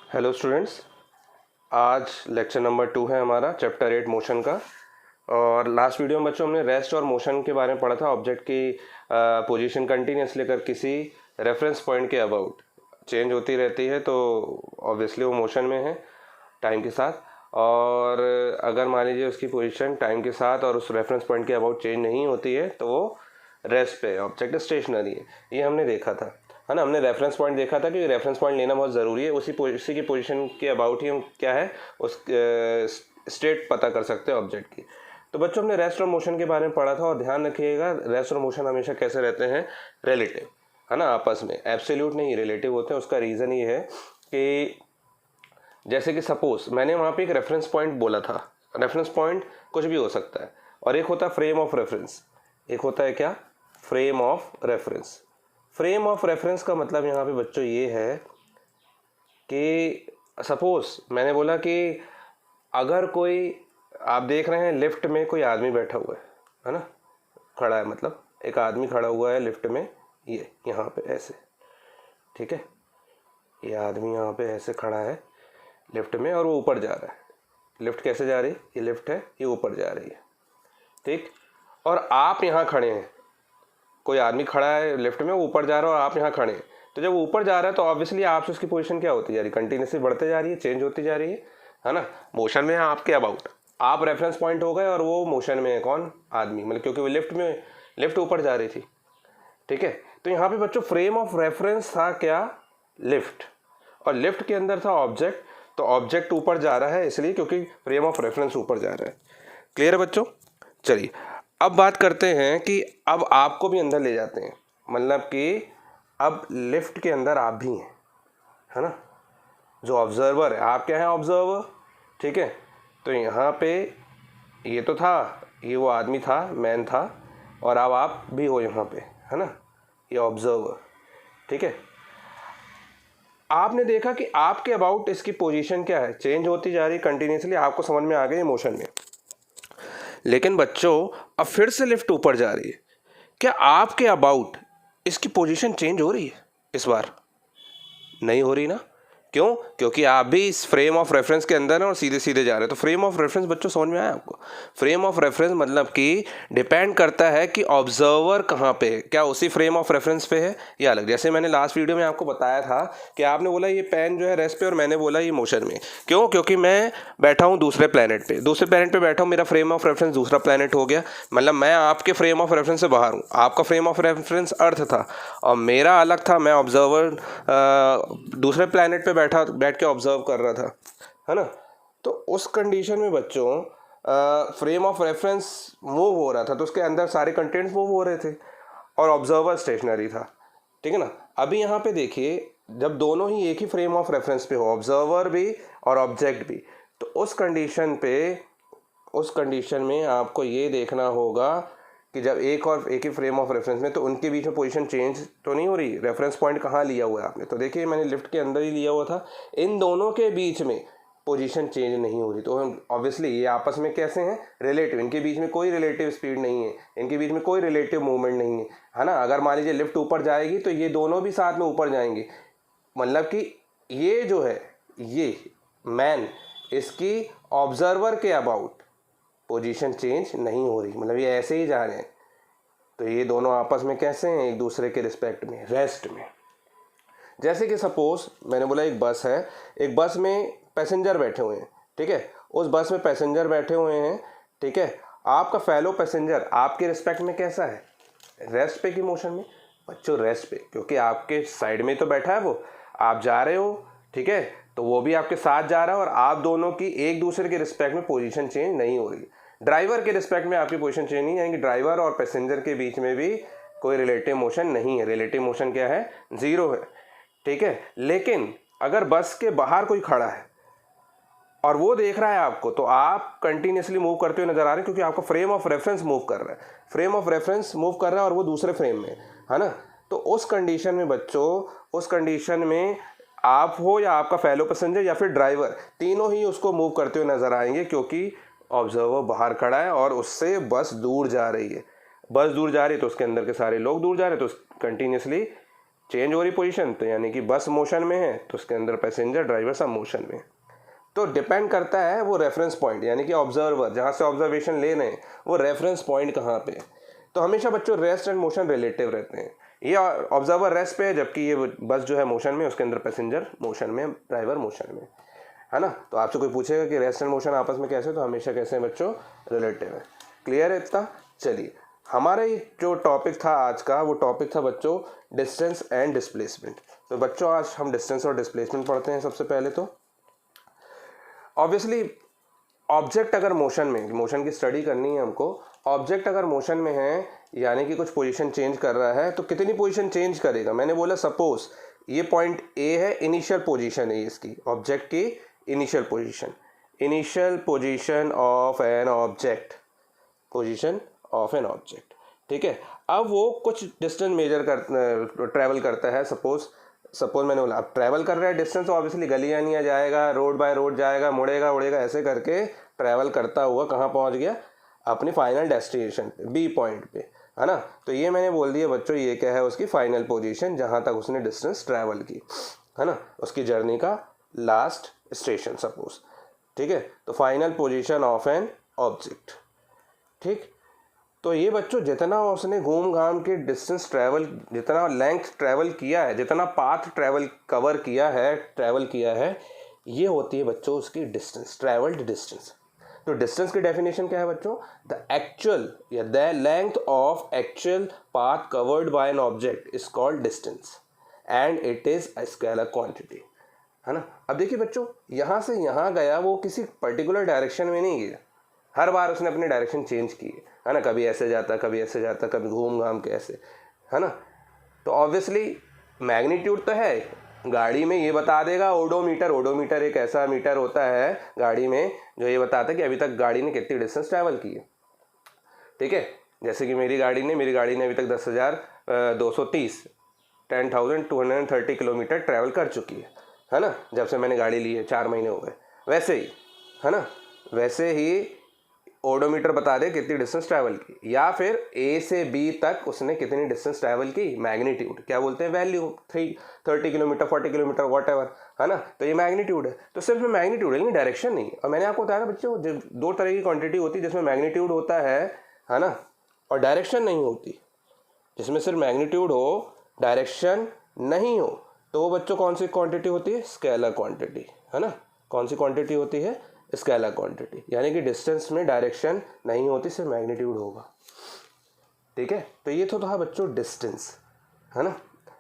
Hello students, आज lecture number 2 है हमारा चैप्टर 8 मोशन का। और लास्ट वीडियो में बच्चों हमने रेस्ट और मोशन के बारे में पढ़ा था। ऑब्जेक्ट की पोजीशन कंटिन्यूस लेकर किसी रेफरेंस पॉइंट के अबाउट चेंज होती रहती है, तो ऑब्वियसली वो मोशन में है टाइम के साथ। और अगर मान लीजिए उसकी पोजीशन टाइम के साथ और उस रेफरेंस पॉइंट के अबाउट चेंज नहीं होती है तो वो रेस्ट पे, ऑब्जेक्ट स्टेशनरी है। ये हमने देखा था, है ना। हमने रेफरेंस पॉइंट देखा था कि रेफरेंस पॉइंट लेना बहुत ज़रूरी है। उसी की पोजीशन के अबाउट ही हम क्या है उस स्टेट पता कर सकते हैं ऑब्जेक्ट की। तो बच्चों हमने रेस्ट और मोशन के बारे में पढ़ा था, और ध्यान रखिएगा रेस्ट और मोशन हमेशा कैसे रहते हैं, रिलेटिव, है ना, आपस में एब्सोल्यूट नहीं, रिलेटिव होते हैं। उसका रीज़न ये है कि जैसे कि सपोज मैंने वहाँ पे एक रेफरेंस पॉइंट बोला था। रेफरेंस पॉइंट कुछ भी हो सकता है, और एक होता है फ्रेम ऑफ रेफरेंस। एक होता है क्या, frame of reference. Frame of reference का मतलब यहाँ पे बच्चों ये है कि सपोज मैंने बोला कि अगर कोई, आप देख रहे हैं लिफ्ट में कोई आदमी बैठा हुआ है ना, खड़ा है, मतलब एक आदमी खड़ा हुआ है लिफ्ट में, ये यहाँ पे ऐसे, ठीक है, ये आदमी यहाँ पे ऐसे खड़ा है लिफ्ट में और वो ऊपर जा रहा है। लिफ्ट कैसे जा रही है, ये लिफ्ट है, ये ऊपर जा रही है, ठीक। और आप यहाँ खड़े हैं, कोई आदमी खड़ा है लिफ्ट में, वो ऊपर जा रहा है और आप यहाँ खड़े हैं। तो जब वो ऊपर जा रहा है तो ऑब्वियसली आपसे उसकी पोजीशन क्या होती जा रही है, कंटिन्यूसली बढ़ते जा रही है, चेंज होती जा रही है ना। मोशन में है आपके अबाउट, आप रेफरेंस पॉइंट हो गए और वो मोशन में है, कौन, आदमी, मतलब क्योंकि वो लिफ्ट ऊपर जा रही थी, ठीक है। तो यहाँ पे बच्चों फ्रेम ऑफ रेफरेंस था क्या, लिफ्ट, और लिफ्ट के अंदर था ऑब्जेक्ट। तो ऑब्जेक्ट ऊपर जा रहा है इसलिए क्योंकि फ्रेम ऑफ रेफरेंस ऊपर जा रहा है। क्लियर है बच्चों। चलिए अब बात करते हैं कि अब आपको भी अंदर ले जाते हैं, मतलब कि अब लिफ्ट के अंदर आप भी हैं, है ना। जो ऑब्जर्वर है, आप क्या है, ऑब्जर्वर, ठीक है। तो यहाँ पे ये तो था, ये वो आदमी था, मैन था, और अब आप भी हो यहाँ पे, है ना, ये ऑब्जर्वर, ठीक है। आपने देखा कि आपके अबाउट इसकी पोजीशन क्या है, चेंज होती जा रही कंटिन्यूसली, आपको समझ में आ गई मोशन में। लेकिन बच्चों अब फिर से लिफ्ट ऊपर जा रही है, क्या आपके अबाउट इसकी पोजीशन चेंज हो रही है इस बार? नहीं हो रही ना। क्यों? क्योंकि आप भी इस फ्रेम ऑफ रेफरेंस के अंदर हैं और सीधे सीधे जा रहे हैं। तो फ्रेम ऑफ रेफरेंस बच्चों समझ में आया आपको? फ्रेम ऑफ रेफरेंस मतलब कि डिपेंड करता है कि ऑब्जर्वर कहाँ पे है, क्या उसी फ्रेम ऑफ रेफरेंस पे है या अलग। जैसे मैंने लास्ट वीडियो में आपको बताया था कि आपने बोला ये पेन जो है रेस्ट पे, और मैंने बोला ये मोशन में। क्यों? क्योंकि मैं बैठा हूँ दूसरे प्लेनेट पे बैठा हूँ, मेरा फ्रेम ऑफ रेफरेंस दूसरा प्लेनेट हो गया, मतलब मैं आपके फ्रेम ऑफ रेफरेंस से बाहर हूँ। आपका फ्रेम ऑफ रेफरेंस अर्थ था और मेरा अलग था, मैं ऑब्जर्वर दूसरे प्लेनेट पे बैठ के ऑब्जर्व कर रहा था, है ना। तो उस कंडीशन में बच्चों फ्रेम ऑफ रेफरेंस मूव हो रहा था, तो उसके अंदर सारे कंटेंट्स मूव हो रहे थे और ऑब्जर्वर स्टेशनरी था, ठीक है ना। अभी यहाँ पे देखिए, जब दोनों ही एक ही फ्रेम ऑफ रेफरेंस पे हो, ऑब्जर्वर भी और ऑब्जेक्ट भी, तो उस कंडीशन में आपको ये देखना होगा कि जब एक ही फ्रेम ऑफ रेफरेंस में, तो उनके बीच में पोजीशन चेंज तो नहीं हो रही। रेफरेंस पॉइंट कहाँ लिया हुआ है आपने, तो देखिए मैंने लिफ्ट के अंदर ही लिया हुआ था, इन दोनों के बीच में पोजीशन चेंज नहीं हो रही। तो हम ऑब्वियसली ये आपस में कैसे हैं, रिलेटिव, इनके बीच में कोई रिलेटिव स्पीड नहीं है, इनके बीच में कोई रिलेटिव मूवमेंट नहीं है ना। अगर मान लीजिए लिफ्ट ऊपर जाएगी तो ये दोनों भी साथ में ऊपर जाएंगे, मतलब कि ये जो है, ये मैन, इसकी ऑब्जर्वर के अबाउट पोजीशन चेंज नहीं हो रही, मतलब ये ऐसे ही जा रहे हैं। तो ये दोनों आपस में कैसे हैं, एक दूसरे के रिस्पेक्ट में, रेस्ट में। जैसे कि सपोज मैंने बोला एक बस है, एक बस में पैसेंजर बैठे हुए हैं, ठीक है। उस बस में पैसेंजर बैठे हुए हैं, ठीक है। आपका फेलो पैसेंजर आपके रिस्पेक्ट में कैसा है, रेस्ट पे की मोशन में? बच्चों रेस्ट पे, क्योंकि आपके साइड में तो बैठा है वो, आप जा रहे हो, ठीक है, तो वो भी आपके साथ जा रहा है और आप दोनों की एक दूसरे के रिस्पेक्ट में पोजीशन चेंज नहीं हो रही। ड्राइवर के रिस्पेक्ट में आपकी पोजीशन चेंज नहीं आएगी, ड्राइवर और पैसेंजर के बीच में भी कोई रिलेटिव मोशन नहीं है। रिलेटिव मोशन क्या है, जीरो है, ठीक है। लेकिन अगर बस के बाहर कोई खड़ा है और वो देख रहा है आपको, तो आप कंटिन्यूसली मूव करते हुए नजर आ रहे हैं, क्योंकि आपका फ्रेम ऑफ रेफरेंस मूव कर रहा है, फ्रेम ऑफ रेफरेंस मूव कर रहा है और वो दूसरे फ्रेम में है ना। तो उस कंडीशन में बच्चों, उस कंडीशन में आप हो या आपका फेलो पैसेंजर या फिर ड्राइवर, तीनों ही उसको मूव करते हुए नजर आएंगे, क्योंकि ऑब्जर्वर बाहर खड़ा है और उससे बस दूर जा रही है। बस दूर जा रही है तो उसके अंदर के सारे लोग दूर जा रहे हैं, तो कंटिन्यूसली चेंज हो रही पोजीशन, तो यानी कि बस मोशन में है तो उसके अंदर पैसेंजर ड्राइवर सब मोशन में। तो डिपेंड करता है वो रेफरेंस पॉइंट, यानी कि ऑब्जर्वर जहाँ से ऑब्जर्वेशन ले रहे हैं वो रेफरेंस पॉइंट कहाँ पे है। तो हमेशा बच्चों रेस्ट एंड मोशन रिलेटिव रहते हैं। ये ऑब्जर्वर रेस्ट पे है, जबकि ये बस जो है मोशन में, उसके अंदर पैसेंजर मोशन में, ड्राइवर मोशन में, है ना। तो आपसे कोई पूछेगा कि रेस्ट एंड मोशन आपस में कैसे, तो हमेशा कैसे हैं बच्चों, रिलेटिव है। क्लियर है इतना। चलिए, हमारा जो टॉपिक था आज का, वो टॉपिक था बच्चों डिस्टेंस एंड डिस्प्लेसमेंट। तो बच्चों आज हम डिस्टेंस और डिस्प्लेसमेंट पढ़ते हैं। सबसे पहले तो ऑब्वियसली ऑब्जेक्ट अगर मोशन में, मोशन की स्टडी करनी है हमको, ऑब्जेक्ट अगर मोशन में है यानी कि कुछ पोजीशन चेंज कर रहा है, तो कितनी पोजीशन चेंज करेगा। मैंने बोला सपोज ये पॉइंट ए है, इनिशियल पोजीशन है इसकी, ऑब्जेक्ट की initial position of an object, position of an object, ठीक है। अब वो कुछ डिस्टेंस मेजर ट्रैवल करता है। सपोज मैंने बोला अब ट्रैवल कर रहा है डिस्टेंस, ऑब्वियसली गलियाँ नहीं जाएगा, रोड बाय रोड जाएगा, मुड़ेगा उड़ेगा, ऐसे करके ट्रैवल करता हुआ कहाँ पहुँच गया, अपनी फाइनल डेस्टिनेशन पे, बी पॉइंट पे, है ना। तो ये मैंने बोल दिया बच्चों, ये क्या है, उसकी फाइनल पोजीशन, जहाँ तक उसने डिस्टेंस ट्रैवल की, है ना, उसकी जर्नी का लास्ट स्टेशन सपोज, ठीक है। तो final position of an object, ठीक। तो ये बच्चों जितना उसने घूम घाम के डिस्टेंस ट्रैवल, जितना लेंथ ट्रैवल किया है, जितना पाथ ट्रैवल किया है, ये होती है बच्चों उसकी डिस्टेंस, ट्रैवल्ड डिस्टेंस। तो डिस्टेंस की डेफिनेशन क्या है बच्चों, द एक्चुअल या the length of actual path covered by an object is called distance and it is a scalar quantity, है ना। अब देखिए बच्चों, यहाँ से यहाँ गया, वो किसी पर्टिकुलर डायरेक्शन में नहीं गया, हर बार उसने अपनी डायरेक्शन चेंज की है ना, कभी ऐसे जाता, कभी ऐसे जाता, कभी घूम घाम के ऐसे, है ना। तो ऑब्वियसली मैग्नीट्यूड तो है, गाड़ी में ये बता देगा ओडोमीटर एक ऐसा मीटर होता है गाड़ी में जो ये बताता है कि अभी तक गाड़ी ने कितनी डिस्टेंस ट्रैवल की है, ठीक है। जैसे कि मेरी गाड़ी ने अभी तक 10,230 किलोमीटर ट्रैवल कर चुकी है ना, जब से मैंने गाड़ी ली है, 4 महीने हो गए। वैसे ही, है ना, वैसे ही ओडोमीटर बता दे कितनी डिस्टेंस ट्रैवल की, या फिर ए से बी तक उसने कितनी डिस्टेंस ट्रैवल की, मैग्नीट्यूड क्या बोलते हैं, value, 30 kilometre, 40 kilometre, what ever, है ना। तो ये मैग्नीट्यूड है। तो सिर्फ मैग्नीट्यूड है, डायरेक्शन नहीं। और मैंने आपको बताया ना बच्चों, 2 तरह की क्वांटिटी होती है, जिसमें मैग्नीट्यूड होता है ना, और डायरेक्शन नहीं होती। जिसमें सिर्फ मैग्नीट्यूड हो, डायरेक्शन नहीं हो, तो वो बच्चों कौन सी क्वांटिटी होती है, स्केलर क्वांटिटी, है ना। कौन सी क्वांटिटी होती है, स्केलर क्वांटिटी, यानी कि डिस्टेंस में डायरेक्शन नहीं होती, सिर्फ मैग्नीट्यूड होगा, ठीक है। तो ये तो था बच्चों डिस्टेंस, है ना।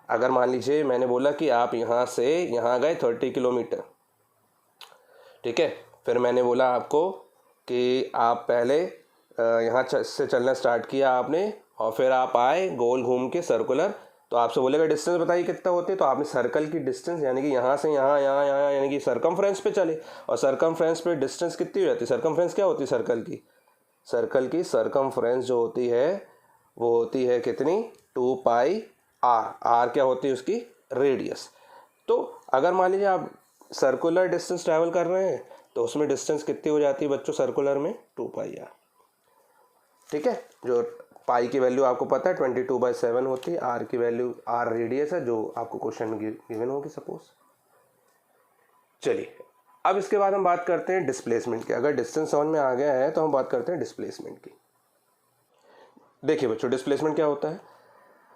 अगर मान लीजिए मैंने बोला कि आप यहाँ से यहाँ गए 30 किलोमीटर, ठीक है। फिर मैंने बोला आपको कि आप पहले यहाँ से चलना स्टार्ट किया आपने, और फिर आप आए गोल घूम के सर्कुलर, तो आपसे बोलेगा डिस्टेंस बताइए कितना होती है। तो आपने सर्कल की डिस्टेंस, यानी कि यहाँ से यहाँ यानी कि सर्कमफ्रेंस पे चले, और सर्कमफ्रेंस पे डिस्टेंस कितनी हो जाती है, सर्कमफ्रेंस क्या होती है, सर्कल की सर्कमफ्रेंस जो होती है वो होती है कितनी, 2πr। आर क्या होती है उसकी, रेडियस। तो अगर मान लीजिए आप सर्कुलर डिस्टेंस ट्रैवल कर रहे हैं, तो उसमें डिस्टेंस कितनी हो जाती है बच्चों सर्कुलर में, 2πr, ठीक है। जो पाई की वैल्यू आपको पता है 22/7 होती है, आर की वैल्यू, आर रेडियस है, जो आपको क्वेश्चन में गिवन होगी सपोज। चलिए, अब इसके बाद हम बात करते हैं डिस्प्लेसमेंट की। अगर डिस्टेंस समझ में आ गया है तो हम बात करते हैं डिस्प्लेसमेंट की। देखिए बच्चों, डिस्प्लेसमेंट क्या होता है,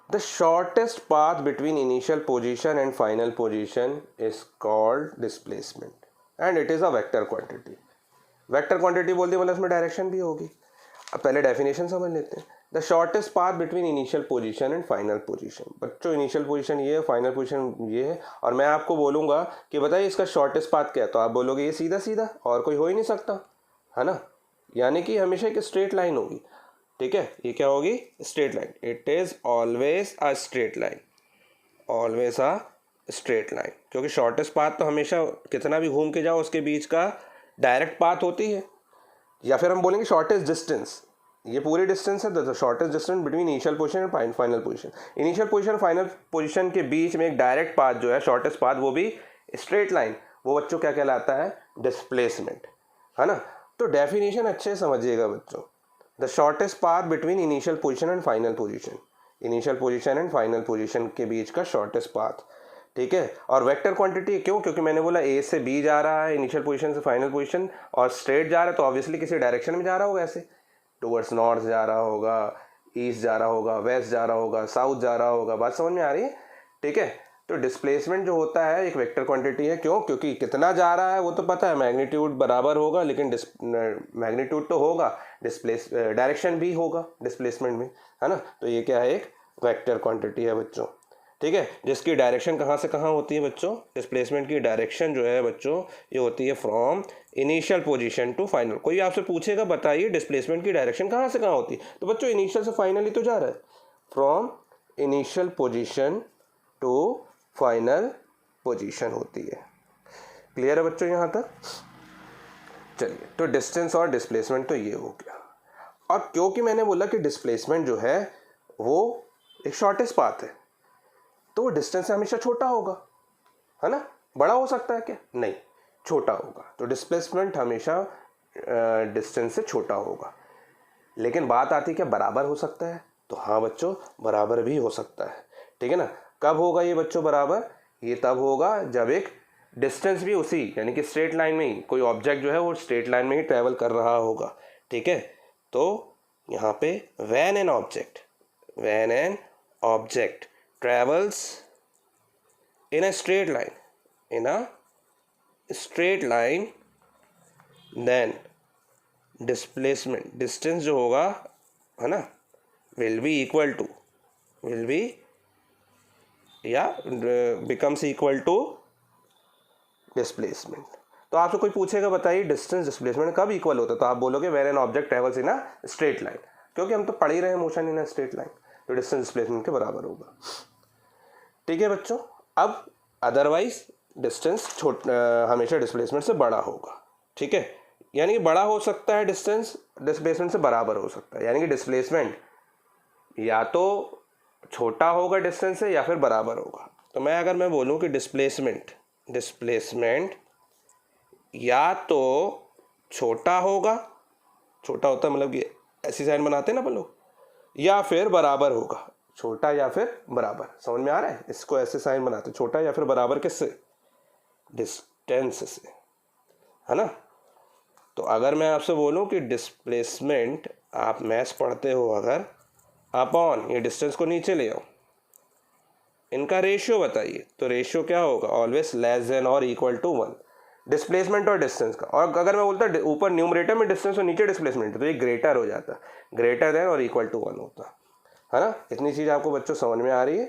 the shortest path between initial position and final position is called displacement and it is a vector quantity. Vector quantity बोलते हैं मतलब उसमें डायरेक्शन भी होगी। अब पहले डेफिनेशन समझ लेते हैं। The shortest path between initial position and final position. बच्चों इनिशियल पोजीशन ये है, फाइनल पोजीशन ये है, और मैं आपको बोलूँगा कि बताइए इसका शॉर्टेस्ट पाथ क्या है, तो आप बोलोगे ये सीधा सीधा, और कोई हो ही नहीं सकता, है ना। यानी कि हमेशा एक स्ट्रेट लाइन होगी, ठीक है। ये क्या होगी, straight line. It is always a straight line, always a straight line, क्योंकि शॉर्टेस्ट पाथ तो हमेशा कितना भी घूम के जाओ उसके बीच का डायरेक्ट पाथ होती है। या फिर हम बोलेंगे शॉर्टेस्ट डिस्टेंस, ये पूरी डिस्टेंस है, the shortest distance between initial position and final position. Initial position final position के बीच में एक डायरेक्ट पाथ जो है, शॉर्टेस्ट पाथ, वो भी स्ट्रेट लाइन, वो बच्चों क्या कहलाता है, डिस्प्लेसमेंट, है ना। तो डेफिनेशन अच्छे से समझिएगा बच्चों, the shortest path between initial position and final position, initial position and final position के बीच का शॉर्टेस्ट पाथ, ठीक है। और वेक्टर क्वांटिटी क्यों, क्योंकि मैंने बोला ए से बी जा रहा है इनिशियल पोजीशन से फाइनल पोजीशन और स्ट्रेट जा रहा है, तो ऑब्वियसली किसी डायरेक्शन में जा रहा होगा, ऐसे टुवर्ड्स नॉर्थ जा रहा होगा, ईस्ट जा रहा होगा, वेस्ट जा रहा होगा, साउथ जा रहा होगा। बात समझ में आ रही है, ठीक है। तो डिस्प्लेसमेंट जो होता है एक वेक्टर क्वांटिटी है, क्यों, क्योंकि कितना जा रहा है वो तो पता है, मैग्नीट्यूड बराबर होगा, लेकिन मैग्नीट्यूड तो होगा, डिस्प्लेस डायरेक्शन भी होगा डिस्प्लेसमेंट में, है ना। तो ये क्या है, एक वेक्टर क्वांटिटी है बच्चों, ठीक है, जिसकी डायरेक्शन कहाँ से कहाँ होती है बच्चों, डिस्प्लेसमेंट की डायरेक्शन जो है बच्चों ये होती है from initial position to final. कोई आपसे पूछेगा बताइए डिस्प्लेसमेंट की डायरेक्शन कहाँ से कहाँ होती है, तो बच्चों इनिशियल से फाइनल ही तो जा रहा है, from initial position to final position होती है। क्लियर है बच्चों यहाँ तक? चलिए, तो डिस्टेंस और डिस्प्लेसमेंट तो ये हो गया। और क्योंकि मैंने बोला कि डिस्प्लेसमेंट जो है वो एक शॉर्टेस्ट पाथ है, तो वो डिस्टेंस से हमेशा छोटा होगा, है ना। बड़ा हो सकता है क्या? नहीं, छोटा होगा। तो डिस्प्लेसमेंट हमेशा डिस्टेंस से छोटा होगा। लेकिन बात आती है क्या बराबर हो सकता है? तो हाँ बच्चों, बराबर भी हो सकता है, ठीक है ना। कब होगा ये बच्चों बराबर? ये तब होगा जब एक डिस्टेंस भी उसी यानी कि स्ट्रेट लाइन में ही, कोई ऑब्जेक्ट जो है वो स्ट्रेट लाइन में ही ट्रैवल कर रहा होगा, ठीक है। तो यहाँ पे when an object travels in a straight line then displacement, distance जो होगा, है ना, विल बी या बिकम्स इक्वल टू डिस्प्लेसमेंट। तो आपसे कोई पूछेगा बताइए डिस्टेंस डिस्प्लेसमेंट कब इक्वल होता है, तो आप बोलोगे when an object travels in a straight line, क्योंकि हम तो पढ़ ही रहे हैं motion in a straight line, तो डिस्टेंस डिस्प्लेसमेंट के बराबर होगा, ठीक है बच्चों। अब अदरवाइज डिस्टेंस हमेशा डिस्प्लेसमेंट से बड़ा होगा, ठीक है, यानी कि बड़ा हो सकता है डिस्टेंस डिस्प्लेसमेंट से बराबर हो सकता है, यानी कि डिस्प्लेसमेंट या तो छोटा होगा डिस्टेंस से या फिर बराबर होगा। तो अगर मैं बोलूं कि डिस्प्लेसमेंट या तो छोटा होगा, छोटा होता है मतलब कि ऐसी साइन बनाते हैं ना अपन लोग, या फिर बराबर होगा, छोटा या फिर बराबर, समझ में आ रहा है? इसको ऐसे साइन बनाते, छोटा या फिर बराबर, किससे? डिस्टेंस से, है ना। तो अगर मैं आपसे बोलूं कि डिस्प्लेसमेंट, आप मैथ्स पढ़ते हो अगर, अपॉन ये डिस्टेंस को नीचे ले आओ, इनका रेशियो बताइए, तो रेशियो क्या होगा? ऑलवेज लेस देन और इक्वल टू 1, डिस्प्लेसमेंट और डिस्टेंस का। और अगर मैं बोलता ऊपर न्यूमरेटर में डिस्टेंस और नीचे डिस्प्लेसमेंट, तो ये ग्रेटर हो जाता, ग्रेटर देन और इक्वल टू 1 होता, है ना। इतनी चीज़ आपको बच्चों समझ में आ रही है?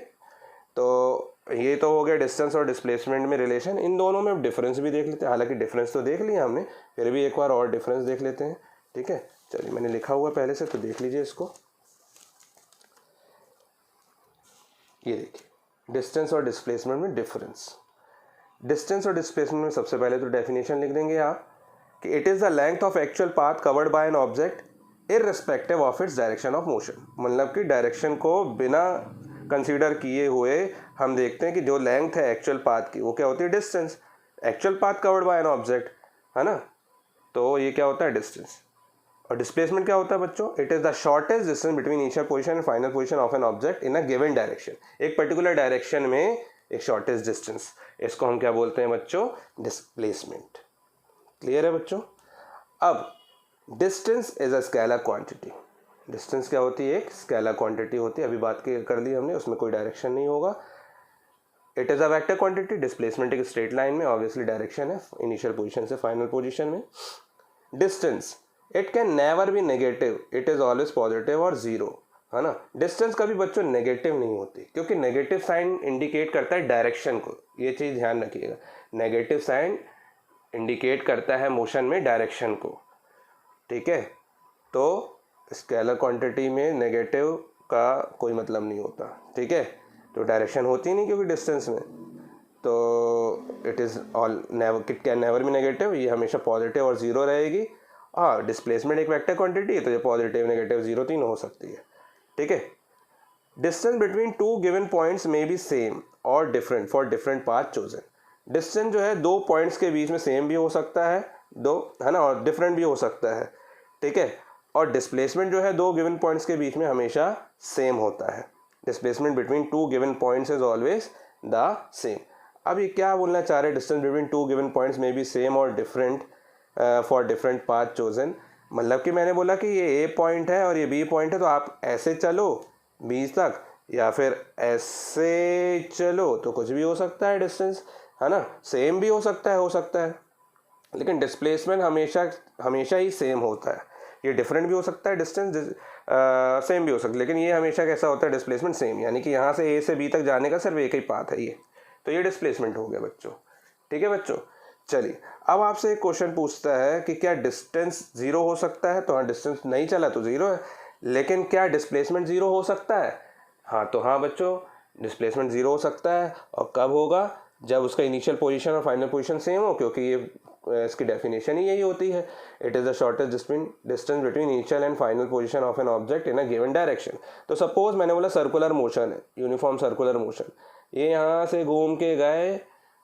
तो ये तो हो गया डिस्टेंस और डिस्प्लेसमेंट में रिलेशन। इन दोनों में डिफरेंस भी देख लेते हैं, हालांकि डिफरेंस तो देख लिया हमने, फिर भी एक बार और डिफरेंस देख लेते हैं, ठीक है। चलिए, मैंने लिखा हुआ पहले से, तो देख लीजिए इसको। ये देखिए, डिस्टेंस और डिस्प्लेसमेंट में डिफरेंस। डिस्टेंस और डिस्प्लेसमेंट में सबसे पहले तो डेफिनेशन लिख देंगे आप कि it is the length of actual path covered by an object irrespective of its direction of motion. मतलब कि डायरेक्शन को बिना कंसीडर किए हुए हम देखते हैं कि जो लेंथ है एक्चुअल पाथ की, वो क्या होती है? Distance. Actual path covered by an object, है ना, तो ये क्या होता है? डिस्टेंस। और डिस्प्लेसमेंट क्या होता है बच्चों? It is the shortest distance between initial position and final position of an object in a given direction. एक पर्टिकुलर डायरेक्शन में एक शॉर्टेस्ट डिस्टेंस, इसको हम क्या बोलते हैं बच्चों? डिस्प्लेसमेंट। क्लियर है बच्चों? अब distance is a scalar quantity. Distance क्या होती है? एक स्केलर क्वांटिटी होती है, अभी बात कर ली हमने, उसमें कोई डायरेक्शन नहीं होगा। It is a vector quantity. Displacement एक स्ट्रेट लाइन में ऑब्वियसली डायरेक्शन है, इनिशियल पोजीशन से फाइनल पोजीशन में। Distance, it can never be negative, it is always positive और जीरो, है ना। डिस्टेंस कभी बच्चों नेगेटिव नहीं होती, क्योंकि नेगेटिव साइन इंडिकेट करता है डायरेक्शन को, ये चीज़ ध्यान रखिएगा। नेगेटिव साइन इंडिकेट करता है मोशन में डायरेक्शन को, ठीक है। तो स्केलर क्वांटिटी में नेगेटिव का कोई मतलब नहीं होता, ठीक है। तो डायरेक्शन होती नहीं क्योंकि डिस्टेंस में, तो it is it can never be negative, ये हमेशा पॉजिटिव और ज़ीरो रहेगी। हाँ, डिस्प्लेसमेंट एक वेक्टर क्वांटिटी है, तो ये पॉजिटिव नेगेटिव जीरो तीनों हो सकती है, ठीक है। Distance between two given points में बी सेम और different for different path chosen. Distance जो है दो पॉइंट्स के बीच में सेम भी हो सकता है, दो, है ना, और डिफरेंट भी हो सकता है, ठीक है। और डिस्प्लेसमेंट जो है दो गिवन पॉइंट्स के बीच में हमेशा सेम होता है, displacement between two given points is always the same. अब ये क्या बोलना चाह रहे हैं, distance between two given points में बी सेम और different for different path chosen. मतलब कि मैंने बोला कि ये ए पॉइंट है और ये बी पॉइंट है, तो आप ऐसे चलो बी तक या फिर ऐसे चलो, तो कुछ भी हो सकता है डिस्टेंस, है ना, सेम भी हो सकता है, लेकिन डिस्प्लेसमेंट हमेशा हमेशा ही सेम होता है। ये डिफरेंट भी हो सकता है डिस्टेंस, सेम भी हो सकता है, लेकिन ये हमेशा कैसा होता है, डिस्प्लेसमेंट सेम, यानी कि यहाँ से ए से बी तक जाने का सिर्फ एक ही पाथ है ये, तो ये डिस्प्लेसमेंट हो गया बच्चों। ठीक है बच्चों, चलिए अब आपसे एक क्वेश्चन पूछता है कि क्या डिस्टेंस जीरो हो सकता है, तो हाँ डिस्टेंस नहीं चला तो जीरो है, लेकिन क्या डिस्प्लेसमेंट जीरो हो सकता है, हाँ तो हाँ बच्चों डिस्प्लेसमेंट जीरो हो सकता है। और कब होगा, जब उसका इनिशियल पोजीशन और फाइनल पोजीशन सेम हो, क्योंकि ये इसकी डेफिनेशन ही यही होती है, it is the shortest distance between initial and final position of an object in a given direction. तो सपोज मैंने बोला सर्कुलर मोशन है, यूनिफॉर्म सर्कुलर मोशन, ये यहाँ से घूम के गए,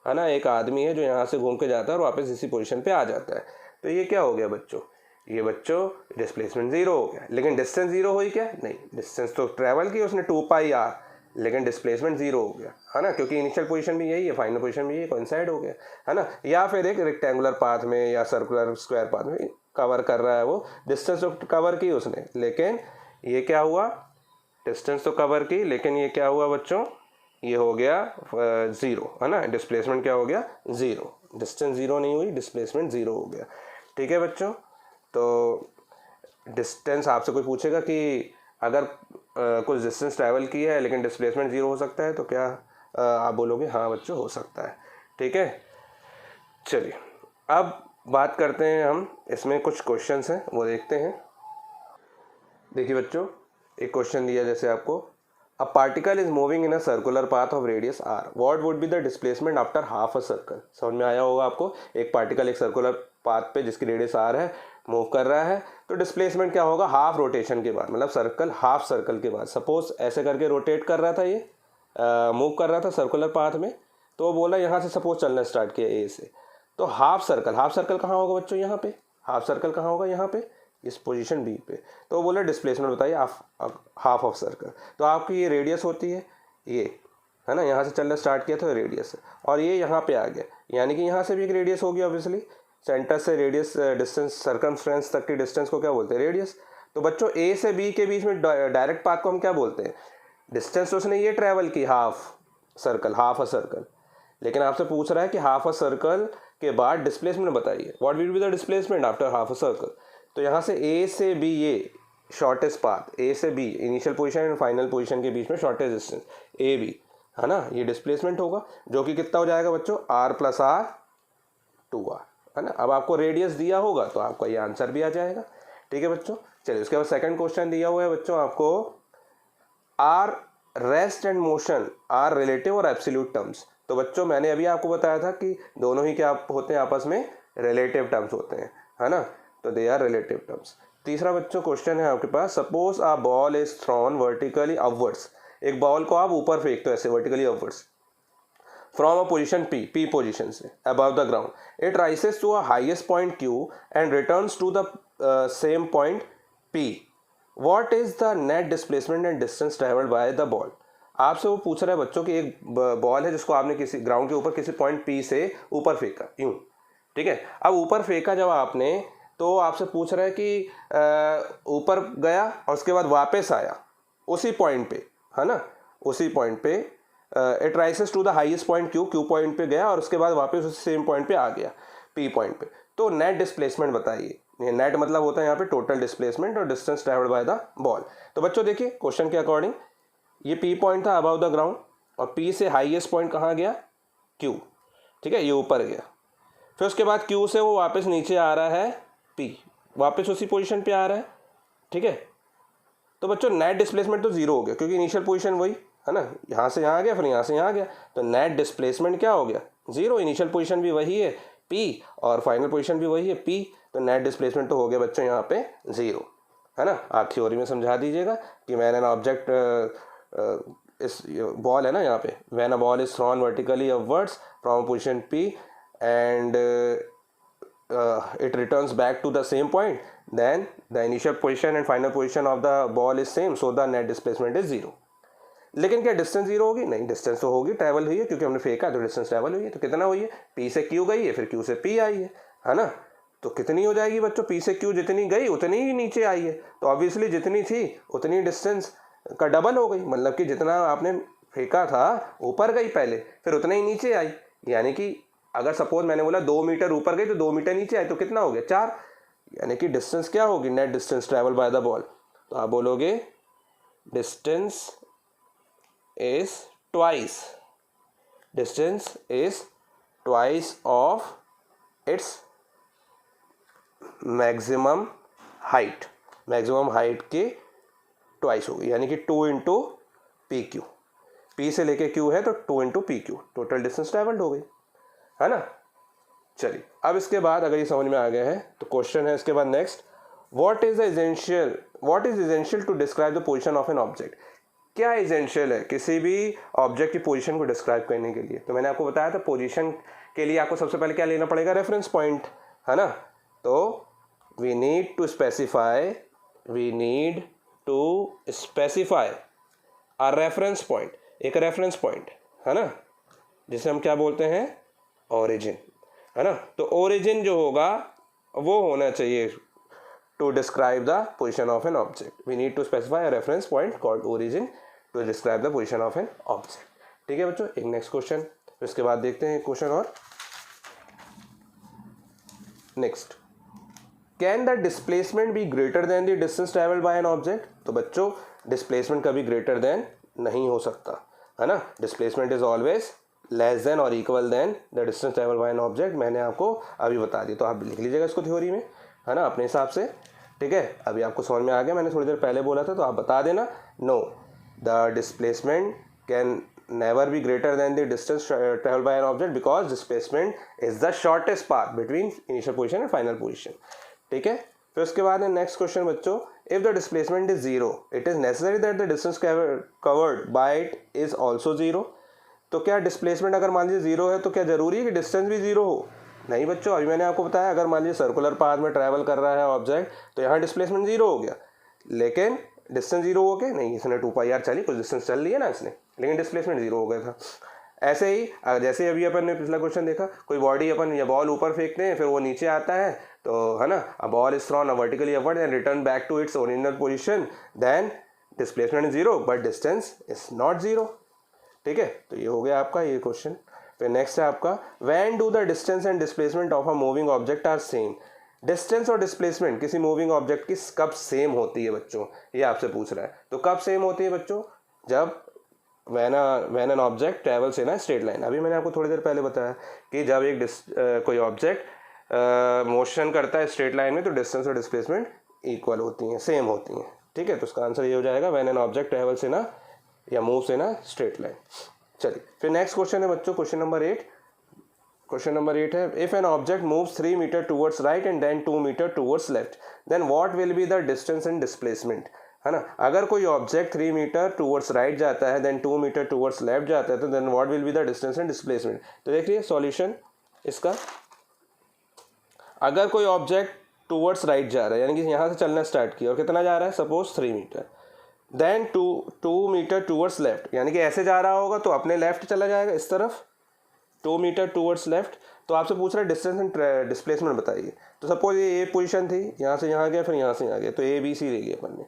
है ना, एक आदमी है जो यहाँ से घूम के जाता है और वापस इसी पोजीशन पे आ जाता है, तो ये क्या हो गया बच्चों, ये बच्चों डिस्प्लेसमेंट जीरो हो गया। लेकिन डिस्टेंस जीरो हुई क्या, नहीं, डिस्टेंस तो ट्रैवल की उसने 2πr, लेकिन डिस्प्लेसमेंट जीरो हो गया, है ना, क्योंकि इनिशियल पोजीशन भी यही है, फाइनल पोजीशन भी यही, कोइंसाइड हो गया, है ना। या फिर एक रेक्टेंगुलर पाथ में या सर्कुलर स्क्वायर पाथ में कवर कर रहा है, वो डिस्टेंस तो कवर की उसने, लेकिन ये क्या हुआ, डिस्टेंस तो कवर की, लेकिन ये क्या हुआ बच्चों, ये हो गया ज़ीरो, है ना, डिस्प्लेसमेंट क्या हो गया, ज़ीरो, डिस्टेंस ज़ीरो नहीं हुई, डिस्प्लेसमेंट ज़ीरो हो गया। ठीक है बच्चों, तो डिस्टेंस आपसे कोई पूछेगा कि अगर कुछ डिस्टेंस ट्रैवल की है लेकिन डिस्प्लेसमेंट ज़ीरो हो सकता है, तो क्या आप बोलोगे हाँ बच्चों हो सकता है। ठीक है, चलिए अब बात करते हैं हम, इसमें कुछ क्वेश्चंस हैं वो देखते हैं। देखिए बच्चों, एक क्वेश्चन दिया जैसे आपको, a particle is moving in a circular path of radius R, what would be the displacement after half a circle. समझ में आया होगा आपको, एक पार्टिकल एक सर्कुलर पाथ पे जिसकी रेडियस आर है मूव कर रहा है, तो डिस्प्लेसमेंट क्या होगा हाफ रोटेशन के बाद, मतलब सर्कल हाफ सर्कल के बाद, सपोज ऐसे करके रोटेट कर रहा था, ये मूव कर रहा था सर्कुलर पाथ में, तो बोला यहाँ से सपोज चलना स्टार्ट किया ए से, तो हाफ सर्कल कहाँ होगा बच्चों, यहाँ पे हाफ सर्कल कहाँ होगा, यहाँ पे इस पोजीशन बी पे, तो बोला डिस्प्लेसमेंट बताइए हाफ ऑफ सर्कल। तो आपकी ये रेडियस होती है, ये है ना, यहाँ से चलना स्टार्ट किया तो रेडियस है, और ये यहाँ पे आ गया, यानी कि यहाँ से भी एक रेडियस होगी ऑब्वियसली, सेंटर से रेडियस डिस्टेंस सर्कमफ्रेंस तक की डिस्टेंस को क्या बोलते हैं, रेडियस। तो बच्चों ए से बी के बीच में डायरेक्ट पाथ को हम क्या बोलते हैं, डिस्टेंस तो उसने ये ट्रैवल की half circle, half a circle, लेकिन आपसे पूछ रहा है कि हाफ अ सर्कल के बाद डिस्प्लेसमेंट बताइए, what will be the displacement after half a circle. तो यहाँ से ए से बी, ये शॉर्टेस्ट पाथ, ए से B initial position and final position के बीच में शॉर्टेस्ट डिस्टेंस ए बी, है ना, ये डिस्प्लेसमेंट होगा, जो कि कितना हो जाएगा बच्चों, r + r 2r, है ना। अब आपको रेडियस दिया होगा तो आपका ये आंसर भी आ जाएगा। ठीक है बच्चों, चलिए उसके बाद सेकंड क्वेश्चन दिया हुआ है बच्चों आपको, are rest and motion are relative और एब्सोल्यूट टर्म्स। तो बच्चों मैंने अभी आपको बताया था कि दोनों ही क्या होते हैं, आपस में रिलेटिव टर्म्स होते हैं, है ना, तो दे आर रिलेटिव टर्म्स। तीसरा बच्चों क्वेश्चन है आपके पास, suppose a ball is thrown vertically upwards, एक बॉल को आप ऊपर फेंकते हो ऐसे vertically upwards, from a position P position से above the ground, it rises to a highest point Q and returns to the same point P, what is the net displacement and distance travelled by the ball. आपसे वो पूछ रहा है बच्चों कि एक ball है जिसको आपने किसी ग्राउंड के ऊपर किसी पॉइंट P से ऊपर फेंका यूं, ठीक है, अब ऊपर फेंका जब आपने, तो आपसे पूछ रहा है कि ऊपर गया और उसके बाद वापस आया उसी पॉइंट पे, है ना, उसी पॉइंट पे, it rises to the highest point Q point पे गया और उसके बाद वापस उसी सेम पॉइंट पे आ गया पी पॉइंट पे, तो नेट डिस्प्लेसमेंट बताइए। नेट मतलब होता है यहाँ पे टोटल डिस्प्लेसमेंट और distance travelled by the ball. तो बच्चों देखिए क्वेश्चन के अकॉर्डिंग ये पी पॉइंट था अबव द ग्राउंड, और पी से हाईएस्ट पॉइंट कहाँ गया, क्यू, ठीक है, ये ऊपर गया, फिर उसके बाद क्यू से वो वापस नीचे आ रहा है पी, वापस उसी पोजीशन पे आ रहा है, ठीक है। तो बच्चों नेट डिस्प्लेसमेंट तो जीरो हो गया क्योंकि इनिशियल पोजीशन वही है ना, यहाँ से यहाँ आ गया फिर यहाँ से यहाँ आ गया, तो नेट डिस्प्लेसमेंट क्या हो गया, जीरो, इनिशियल पोजीशन भी वही है पी और फाइनल पोजीशन भी वही है पी, तो नेट डिस्प्लेसमेंट तो हो गया बच्चों यहाँ पे जीरो, है ना। आप थ्योरी में समझा दीजिएगा कि मैंने एन ऑब्जेक्ट, इस बॉल है ना यहाँ पे, when a ball is thrown vertically upwards from position P and it returns back to the same point, then the initial position and final position of the ball is same, so the net displacement is zero. लेकिन क्या distance zero होगी? नहीं, distance तो होगी, travel हुई है, क्योंकि हमने फेंका तो डिस्टेंस ट्रैवल हुई है। तो कितना हुई है? पी से क्यू गई है, फिर क्यू से पी आई है ना। तो कितनी हो जाएगी बच्चों? पी से क्यू जितनी गई उतनी ही नीचे आई है, तो ऑब्वियसली जितनी थी उतनी डिस्टेंस का डबल हो गई, मतलब कि जितना आपने फेंका था ऊपर गई पहले, फिर उतना ही नीचे आई। यानी कि अगर सपोज मैंने बोला 2 मीटर ऊपर गई तो 2 मीटर नीचे आई, तो कितना हो गया? 4। यानी कि डिस्टेंस क्या होगी? Net distance travel bye the ball. तो आप बोलोगे distance is twice, distance is twice of its maximum height, maximum height के ट्वाइस होगी, यानी कि 2 इंटू पी क्यू। पी से लेके क्यू है तो 2 into P Q, total distance travelled हो गई, है ना। चलिए, अब इसके बाद अगर ये समझ में आ गया है तो क्वेश्चन है इसके बाद next, what is essential to describe the position of an object. क्या एसेंशियल है किसी भी ऑब्जेक्ट की पोजीशन को डिस्क्राइब करने के लिए? तो मैंने आपको बताया था पोजीशन के लिए आपको सबसे पहले क्या लेना पड़ेगा? रेफरेंस पॉइंट, है ना। तो we need to specify a reference point, एक रेफरेंस पॉइंट, है ना, जिसे हम क्या बोलते हैं? ओरिजिन, है ना। तो ओरिजिन जो होगा वो होना चाहिए to describe the position of an object. We need to specify a reference point called origin to describe the position of an object. ठीक है बच्चों, एक नेक्स्ट क्वेश्चन, इसके बाद देखते हैं क्वेश्चन और next, can the displacement be greater than the distance travelled by an object. तो बच्चों डिस्प्लेसमेंट कभी ग्रेटर देन नहीं हो सकता, है ना। Displacement is always less than और equal than the distance travelled by an object. मैंने आपको अभी बता दी, तो आप लिख लीजिएगा इसको थ्योरी में, है ना, अपने हिसाब से। ठीक है, अभी आपको समझ में आ गया, मैंने थोड़ी देर पहले बोला था, तो आप बता देना। No, the displacement can never be greater than the distance traveled by an object because displacement is the shortest path between initial position and final position। ठीक है, फिर उसके बाद है नेक्स्ट क्वेश्चन बच्चों, if the displacement is zero it is necessary that the distance covered by it is also zero। तो क्या displacement अगर मान लीजिए जीरो है तो क्या जरूरी है कि डिस्टेंस भी जीरो हो? नहीं बच्चों, अभी मैंने आपको बताया अगर मान लीजिए सर्कुलर पाथ में ट्रैवल कर रहा है ऑब्जेक्ट तो यहाँ डिस्प्लेसमेंट जीरो हो गया, लेकिन डिस्टेंस जीरो हो गया नहीं, इसने 2πr चली, कुछ डिस्टेंस चल रही है ना इसने, लेकिन डिस्प्लेसमेंट जीरो हो गया था। ऐसे ही जैसे अभी अपन ने पिछला क्वेश्चन देखा, कोई बॉडी अपन या बॉल ऊपर फेंकते हैं, फिर वो नीचे आता है, तो है ना, a ball is thrown vertically upward and return back to its original position, then displacement is zero but distance is not zero. ठीक है, तो ये हो गया आपका ये क्वेश्चन। फिर नेक्स्ट है आपका, when do the distance and displacement of a moving object are same. Distance और डिस्प्लेसमेंट किसी मूविंग ऑब्जेक्ट की कब सेम होती है बच्चों, ये आपसे पूछ रहा है। तो कब सेम होती है बच्चों? जब when an object travels in a straight line. अभी मैंने आपको थोड़ी देर पहले बताया कि जब एक कोई ऑब्जेक्ट मोशन करता है स्ट्रेट लाइन में तो डिस्टेंस और डिस्प्लेसमेंट इक्वल होती हैं, सेम होती हैं। ठीक है, तो उसका आंसर ये हो जाएगा when an object travels in a या moves in a straight line. चलिए, फिर नेक्स्ट क्वेश्चन है बच्चों, क्वेश्चन नंबर 8। क्वेश्चन नंबर 8 है, if an object moves 3 metre towards right and then 2 metre towards left then what will be the distance and displacement. है ना, अगर कोई object 3 metre towards right जाता है देन 2 मीटर टूवर्ड्स लेफ्ट जाता है तो then what will be the distance and displacement. तो देखिए सॉल्यूशन इसका, अगर कोई ऑब्जेक्ट टूवर्ड्स राइट जा रहा है यानी कि यहाँ से चलना स्टार्ट किया और कितना जा रहा है, suppose 3 metre, then 2 metre towards left, यानी कि ऐसे जा रहा होगा तो अपने लेफ्ट चला जाएगा इस तरफ, 2 मीटर टूवर्ड्स लेफ्ट। तो आपसे पूछ रहा है डिस्टेंस एंड डिस्प्लेसमेंट बताइए। तो सपोज ये पोजीशन थी, यहाँ से यहाँ गया, फिर यहाँ से यहाँ गया, तो ABC ले गया अपन ने।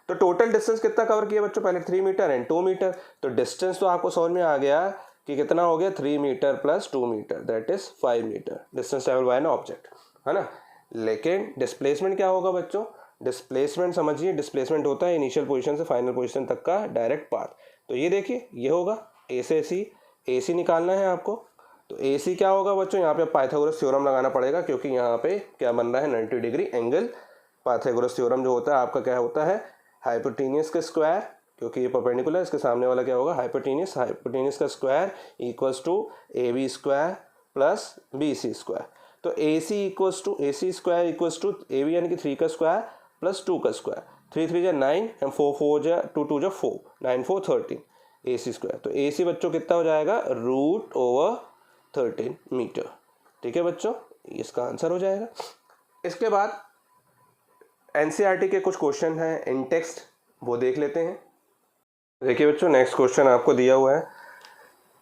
तो टोटल डिस्टेंस कितना कवर किया बच्चों? पहले 3 मीटर एंड 2 मीटर। तो डिस्टेंस तो आपको समझ में आ गया कि कितना हो गया, 3 metre plus 2 metre, that is 5 metre distance travel by an object, है ना। लेकिन डिस्प्लेसमेंट क्या होगा बच्चों? डिस्प्लेसमेंट समझिए, डिस्प्लेसमेंट होता है इनिशियल पोजीशन से फाइनल पोजीशन तक का डायरेक्ट पाथ। तो ये देखिए ये होगा ए से AC निकालना है आपको। तो AC क्या होगा बच्चों? यहाँ पे पाइथागोरस थ्योरम लगाना पड़ेगा क्योंकि यहाँ पे क्या बन रहा है, 90 डिग्री एंगल। पाइथागोरस थ्योरम जो होता है आपका क्या होता है, हाइपोटेन्यूस का स्क्वायर, क्योंकि ये परपेंडिकुलर, इसके सामने वाला क्या होगा, हाइपोटेन्यूस। हाइपोटेन्यूस का square equals to AB square plus BC square. तो AC square equals to AB यानी कि 3 का स्क्वायर प्लस 2 का स्क्वायर, 3 3 जा 9 एंड 4 4 जा 2 2 जा 4, 9 4 13 AC स्क्वायर। तो AC बच्चों कितना हो जाएगा, √13 मीटर। ठीक है बच्चों, इसका आंसर हो जाएगा। इसके बाद NCERT के कुछ क्वेश्चन हैं इन टेक्स्ट, वो देख लेते हैं। देखिए बच्चों, नेक्स्ट क्वेश्चन आपको दिया हुआ है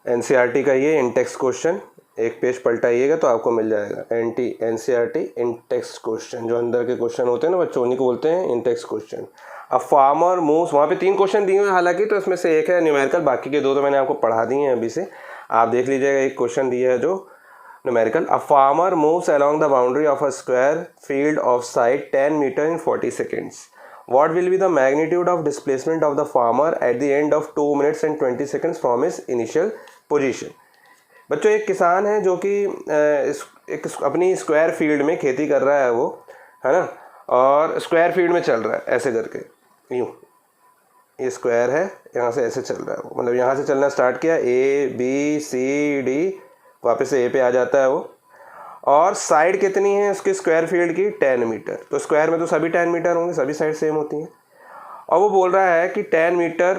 एनसीईआरटी का, ये इन टेक्स्ट क्वेश्चन। एक पेज पलटाइएगा तो आपको मिल जाएगा एनसीईआरटी इन टेक्स्ट क्वेश्चन। जो अंदर के क्वेश्चन होते हैं ना बच्चों, उन्हीं को बोलते हैं in text question. A farmer moves, वहाँ पे 3 क्वेश्चन दिए हुए हैं हालांकि, तो इसमें से एक है न्यूमेरिकल, बाकी के 2 तो मैंने आपको पढ़ा दिए हैं अभी से। आप देख लीजिएगा, एक क्वेश्चन दिया है जो numerical. A farmer moves along the boundary of a square field of side 10 metre in 40 seconds. What will be the magnitude of displacement of the farmer at the end of 2 minutes and 20 seconds from his initial position? बच्चों, एक किसान है जो कि एक अपनी square field में खेती कर रहा है वो, है ना, और स्क्वायर फील्ड में चल रहा है ऐसे करके, यूँ, ये स्क्वायर है, यहाँ से ऐसे चल रहा है वो, मतलब यहाँ से चलना स्टार्ट किया, ABCD, वापस से A पे आ जाता है वो, और साइड कितनी है उसकी स्क्वायर फील्ड की? 10 मीटर। तो स्क्वायर में तो सभी 10 मीटर होंगे, सभी साइड सेम होती हैं। और वो बोल रहा है कि 10 मीटर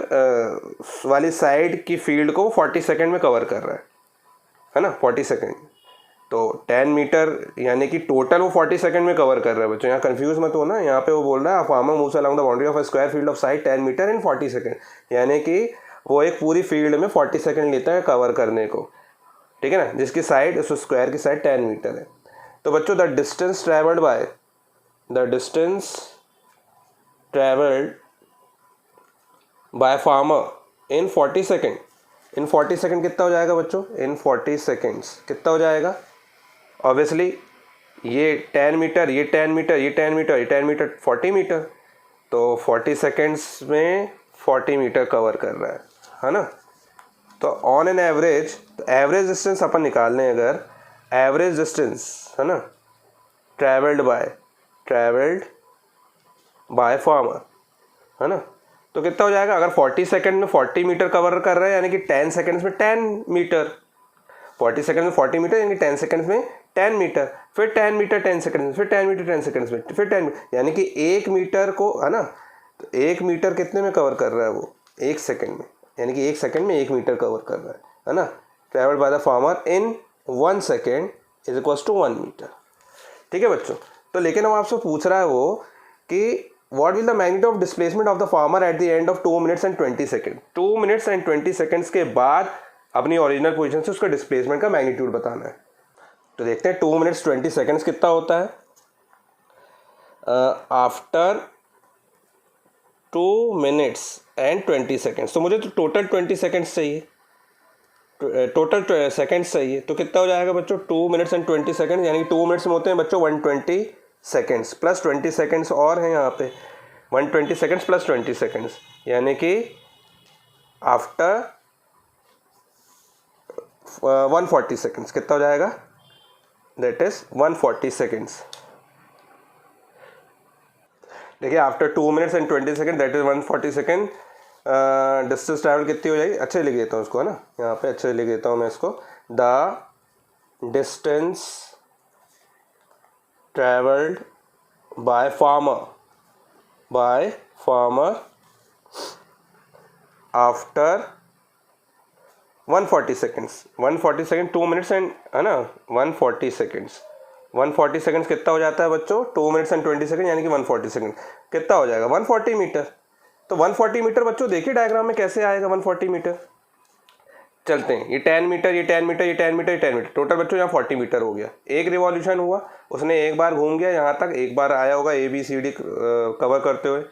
वाली साइड की फील्ड को 40 सेकंड में कवर कर रहा है ना, 40 सेकंड। तो 10 मीटर यानी कि टोटल वो 40 सेकंड में कवर कर रहा है बच्चों, यहाँ कंफ्यूज मत हो ना। यहाँ पे वो बोल रहा है farmer moves along the boundary of a square field of side 10 metre in 40 second, यानी कि वो एक पूरी फील्ड में 40 सेकंड लेता है कवर करने को, ठीक है ना, जिसकी साइड, उस स्क्वायर की साइड 10 मीटर है। तो बच्चों, the distance travelled by farmer in 40 second, in 40 second कितना हो जाएगा बच्चों? इन 40 सेकेंड्स कितना हो जाएगा? ऑब्वियसली ये 10 मीटर, ये 10 मीटर, ये 10 मीटर, ये 10 मीटर, 40 मीटर। तो 40 सेकेंड्स में 40 मीटर कवर कर रहा है ना। तो ऑन एन एवरेज, तो एवरेज डिस्टेंस अपन निकाल लें अगर, एवरेज डिस्टेंस है ना, ट्रैवल्ड बाय फार्मर, है ना, तो कितना हो जाएगा? अगर 40 सेकंड में 40 मीटर कवर कर रहे हैं, यानी कि 10 सेकंड्स में 10 मीटर, 40 सेकंड में 40 मीटर यानी कि 10 सेकंड्स में 10 मीटर, फिर 10 मीटर 10 सेकंड्स में, फिर 10 मीटर 10 सेकंड्स में, फिर 10 मीटर, यानी कि 1 मीटर को, है ना, तो 1 मीटर कितने में कवर कर रहा है वो? 1 सेकंड में, यानी कि 1 सेकंड में 1 मीटर कवर कर रहा है ना। Travelled by the farmer in 1 second is equals to 1 metre, ठीक है बच्चों। तो लेकिन हम आपसे पूछ रहा है वो कि what will the magnitude of displacement of the farmer at the end of 2 minutes and 20 second. 2 minutes and 20 seconds के बाद अपनी ओरिजिनल पोजीशन से उसका डिस्प्लेसमेंट का मैग्नीट्यूड बताना है। तो देखते हैं 2 मिनट्स 20 सेकंड्स कितना होता है। आफ्टर 2 मिनट्स एंड 20 सेकंड्स, तो मुझे तो टोटल 20 सेकंड्स चाहिए, टोटल सेकंड्स चाहिए। तो कितना हो जाएगा बच्चों? 2 मिनट्स एंड 20 सेकंड, यानी कि 2 मिनट्स में होते हैं बच्चों 120 सेकंड्स, प्लस 20 सेकंड्स और हैं यहाँ पे, 120 सेकंड्स प्लस 20 सेकंड्स, यानी कि आफ्टर 140 सेकंड्स कितना हो जाएगा? That is 140 seconds. देखिए, after 2 minutes and 20 second that is 140 second, distance travel कितनी हो जाएगी? अच्छे लिख देता हूँ इसको, है ना, यहाँ पे अच्छे लिख देता हूँ मैं इसको। The distance travelled by farmer after 140 seconds, 140 second 2 minutes and, है ना, 140 सेकंड्स, 140 सेकंड्स कितना हो जाता है बच्चों? 2 मिनट्स एंड 20 सेकंड, यानी कि 140 सेकंड कितना हो जाएगा? 140 मीटर। तो 140 मीटर बच्चों देखिए डायग्राम में कैसे आएगा 140 मीटर। चलते हैं, ये 10 मीटर, ये 10 मीटर, ये 10 मीटर, ये 10 मीटर, टोटल बच्चों यहाँ 40 मीटर हो गया। एक रिवॉल्यूशन हुआ, उसने एक बार घूम गया यहाँ तक, एक बार आया होगा ABCD कवर करते हुए,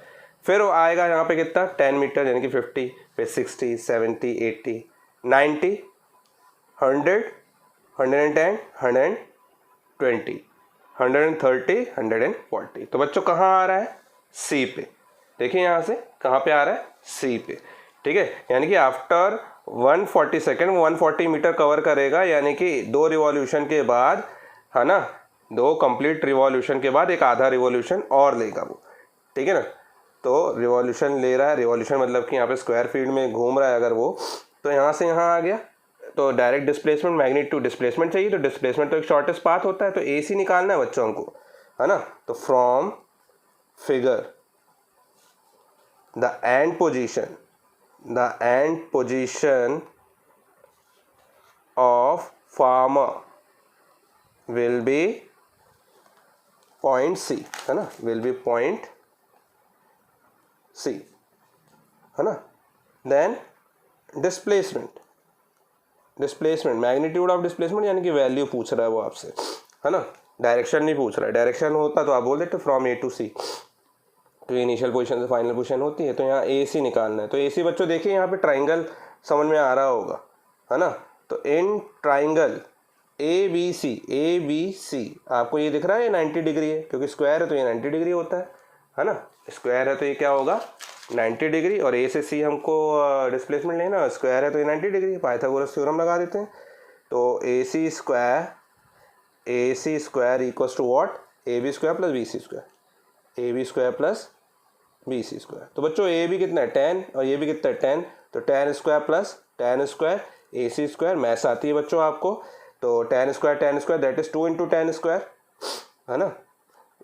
फिर आएगा यहाँ पे कितना? 10 मीटर, यानी कि 50, फिर 60, 70, 80, 90, 100, 110, 120, 130, 140। तो बच्चों कहाँ आ रहा है? C पे। देखिए यहाँ से कहाँ पे आ रहा है? C पे, ठीक है। यानी कि आफ्टर 140 सेकेंड 140 मीटर कवर करेगा, यानी कि 2 रिवॉल्यूशन के बाद, है ना, 2 कंप्लीट रिवॉल्यूशन के बाद एक आधा रिवॉल्यूशन और लेगा वो, ठीक है ना। तो रिवॉल्यूशन ले रहा है, रिवॉल्यूशन मतलब कि यहाँ पे स्क्वायर फील्ड में घूम रहा है अगर वो, तो यहाँ से यहाँ आ गया, तो डायरेक्ट डिस्प्लेसमेंट, मैग्नीट्यूड डिस्प्लेसमेंट चाहिए, तो डिस्प्लेसमेंट तो एक शॉर्टेस्ट पाथ होता है, तो AC निकालना है बच्चों को, है ना। तो from figure the end position of farmer will be point C, है ना, will be point C, है ना। Then displacement magnitude of displacement यानी कि वैल्यू पूछ रहा है वो आपसे, है ना, डायरेक्शन नहीं पूछ रहा है। डायरेक्शन होता तो आप बोल देते फ्रॉम ए टू सी, तो इनिशियल पोजीशन से फाइनल पोजीशन होती है, तो यहाँ ए सी निकालना है। तो ए सी बच्चों देखिए यहाँ पे ट्राइंगल समझ में आ रहा होगा, है ना, तो in triangle A B C आपको ये दिख रहा है ये 90 डिग्री है, क्योंकि स्क्वायर है तो ये 90 डिग्री होता है ना, स्क्वायर है तो ये क्या होगा 90 डिग्री, और ए से सी हमको डिस्प्लेसमेंट लेना, स्क्वायर है तो ये 90 डिग्री, पाइथागोरस थ्योरम लगा देते हैं। तो A C square equals to what, A B square plus B C square, A B square plus B C square. तो बच्चों ए भी कितना है 10 और ये भी कितना है 10, तो 10 square plus 10 square A C square, maths आती है बच्चों आपको, तो 10 square that is 2 into 10 square, है ना,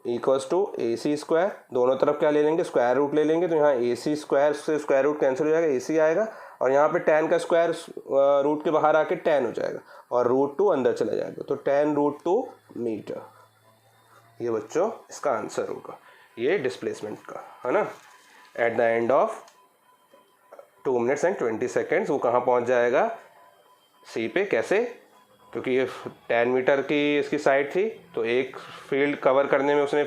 equals to A C square, दोनों तरफ क्या ले लेंगे स्क्वायर रूट ले लेंगे, तो यहाँ ए सी स्क्वायर से स्क्वायर रूट कैंसिल हो जाएगा, ए सी आएगा, और यहाँ पे 10 का स्क्वायर रूट के बाहर आके 10 हो जाएगा, और √2 अंदर चला जाएगा, तो 10√2 मीटर, ये बच्चों इसका आंसर होगा, ये डिस्प्लेसमेंट का, है ना। At the end of 2 minutes and 20 seconds वो कहाँ पहुँच जाएगा, सी पे, कैसे, क्योंकि ये 10 मीटर की इसकी साइड थी, तो एक फील्ड कवर करने में उसने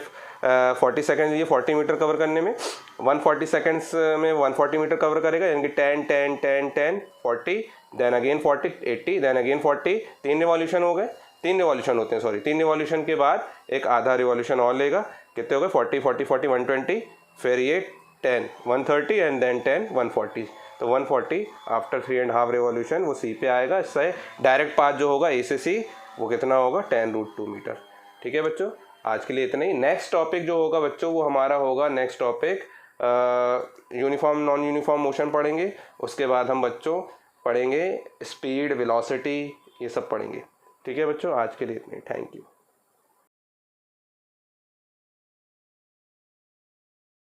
40 सेकेंड्स लिए, 40 मीटर कवर करने में, 140 सेकेंड्स में 140 मीटर कवर करेगा, यानी कि 10 10 10 10 40, then again 40 80, then again 40, 3 revolution हो गए, 3 रिवॉल्यूशन होते हैं, सॉरी 3 रिवॉल्यूशन के बाद एक आधा रिवॉल्यूशन और लेगा, कितने हो गए 40 40 40 120, फिर ये 10 130 एंड देन 10 140, तो 140 आफ्टर 3.5 रिवॉल्यूशन वो सी पे आएगा। इससे डायरेक्ट पाथ जो होगा ए से सी वो कितना होगा 10√2 मीटर। ठीक है बच्चों, आज के लिए इतना ही। नेक्स्ट टॉपिक जो होगा बच्चों वो हमारा होगा next topic uniform non uniform motion पढ़ेंगे, उसके बाद हम बच्चों पढ़ेंगे स्पीड वेलोसिटी, ये सब पढ़ेंगे। ठीक है बच्चों, आज के लिए इतना ही, थैंक यू।